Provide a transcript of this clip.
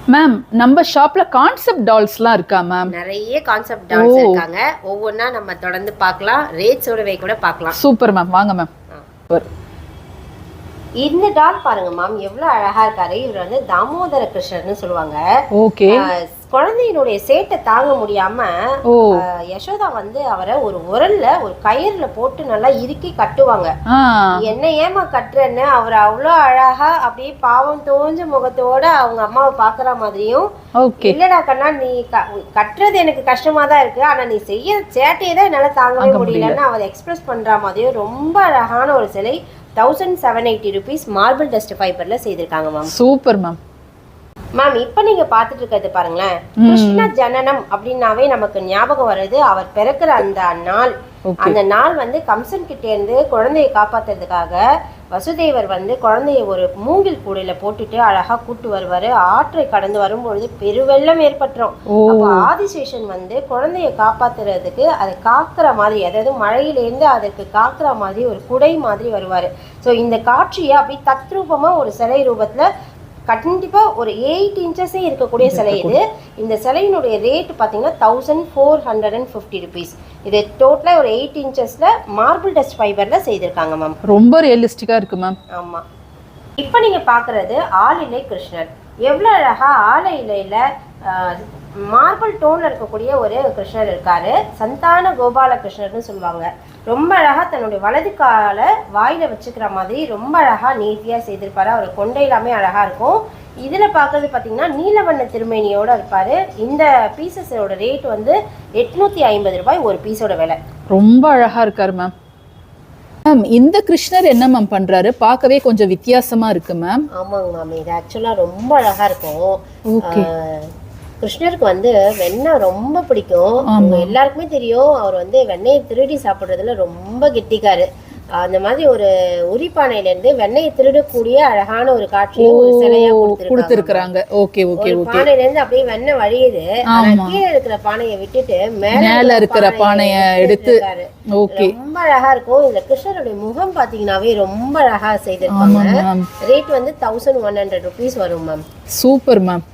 Ma'am நம்ம ஷாப்ல concept டால்ஸ்லாம் இருக்கா மேம்? நிறைய கான்செப்ட் டால்ஸ் இருக்காங்க. ஒவ்வொன்றா நம்ம தொடர்ந்து பார்க்கலாம், ரேட்ஸோடவே கூட பார்க்கலாம். சூப்பர் மேம், வாங்க மேம். இந்த டால் பாருங்க மேம், எவ்வளவு அழகா இருக்காரு. இவர் வந்து தாமோதர கிருஷ்ணர்னு சொல்லுவாங்க. ஓகே. குழந்தையினுடைய சேட்டை தாங்க முடியாம யசோதா வந்து அவரை ஒரு உரல்ல ஒரு கயிறுல போட்டு நல்லா இறுக்கி கட்டுவாங்க. என்ன ஏமா கட்டுறன்னு அவர் அவ்வளோ அழகா அப்படியே பாவம் தோஞ்ச முகத்தோட அவங்க அம்மாவை பாக்குற மாதிரியும், இல்லடா கண்ணா நீ கட்டுறது எனக்கு கஷ்டமா தான் இருக்கு, ஆனா நீ செய்ய சேட்டையை தான் என்னால தாங்கவே முடியலன்னு அவர் எக்ஸ்பிரஸ் பண்ற மாதிரியும் ரொம்ப அழகான ஒரு சிலை 1780 rupees மார்பிள் டஸ்ட் ஃபைபர்ல செய்திருக்காங்க மேம். Super ma'am. மேம் இப்ப நீங்க பாத்துட்டு இருக்கிறது பாருங்களேன், கிருஷ்ண ஜனனம் அப்படின்னாவே நமக்கு ஞாபகம் வருது அவர் பிறக்கிற அந்த நாள். அந்த நாள் வந்து கம்சன் கிட்ட இருந்து குழந்தையை காப்பாத்துறதுக்காக வசுதேவர் வந்து குழந்தைய ஒரு மூங்கில் கூடையில போட்டுட்டு அழகா கூட்டு வருவாரு. ஆற்றை கடந்து வரும்பொழுது பெருவெள்ளம் ஏற்பட்டுரும். அப்போ ஆதிசேஷன் வந்து குழந்தைய காப்பாத்துறதுக்கு அதை காக்குற மாதிரி, அதாவது மழையிலேருந்து அதற்கு காக்குற மாதிரி ஒரு குடை மாதிரி வருவாரு. ஸோ இந்த காட்சியை அப்படி தத்ரூபமா ஒரு சிலை ரூபத்துல கண்டிப்பா ஒரு 8 inches இருக்கக்கூடிய சிலை இது. இந்த சிலையினுடைய ரேட் பாத்தீங்கன்னா 1450 rupees. இது டோட்டலா ஒரு 8 inchesல மார்பிள் டஸ்ட் ஃபைபர்ல செய்திருக்காங்க மேம். ரொம்ப ரியலிஸ்டிக்கா இருக்கு மேம். ஆமா. இப்போ நீங்க பாக்குறது ஆளிலை கிருஷ்ணர். எவ்வளவு அழகா ஆலை இலையில மார்பிள் டோன்ல இருக்கக்கூடிய ஒரு கிருஷ்ணர் இருக்காரு. சந்தான கோபால கிருஷ்ணர்னு சொல்லுவாங்க. ரொம்ப அழகா தன்னுடைய வலது காலை வாயில வச்சுக்கிற மாதிரி ரொம்ப அழகா நீட்டியா செய்திருப்பாரு. அவர் கொண்டை எல்லாமே அழகா இருக்கும். இதுல பாக்குறது பாத்தீங்கன்னா நீலவண்ண திருமேனியோட இருப்பாரு. இந்த பீசஸோட ரேட் வந்து 850 ரூபாய் ஒரு பீஸோட விலை. ரொம்ப அழகா இருக்காரு மேம். மேம் இந்த கிருஷ்ணர் என்ன மேம் பண்றாரு? பார்க்கவே கொஞ்சம் வித்தியாசமா இருக்கு மேம். ஆமாங்க மேம், இது ஆக்சுவலா ரொம்ப அழகா இருக்கும். கிருஷ்ணருக்கு வந்து வெண்ணெய் ரொம்ப பிடிக்கும். எல்லாருக்குமே தெரியும் அவர் வந்து வெண்ணெயை திருடி சாப்பிடுறதுல ரொம்ப கெட்டிக்காரு. அந்த மாதிரி ஒரு உரிப்பானையில இருந்து வெண்ணெயை திருடக்கூடிய அழகான ஒரு காட்சியை ஒரு சிலையா கொடுத்திருக்காங்க. Okay okay okay. பானையில இருந்து அப்படியே வெண்ணெய் வழியுது. கீழே இருக்கிற பானையை விட்டுட்டு மேல இருக்கிற பானையை எடுத்து ரொம்ப அழகா இருக்கும். இந்த கிருஷ்ணருடைய முகம் பாத்தீங்கன்னாவே ரொம்ப அழகா செய்திருப்பாங்க. ரேட் வந்து 1100 rupees வரும் மேம். Super ma'am.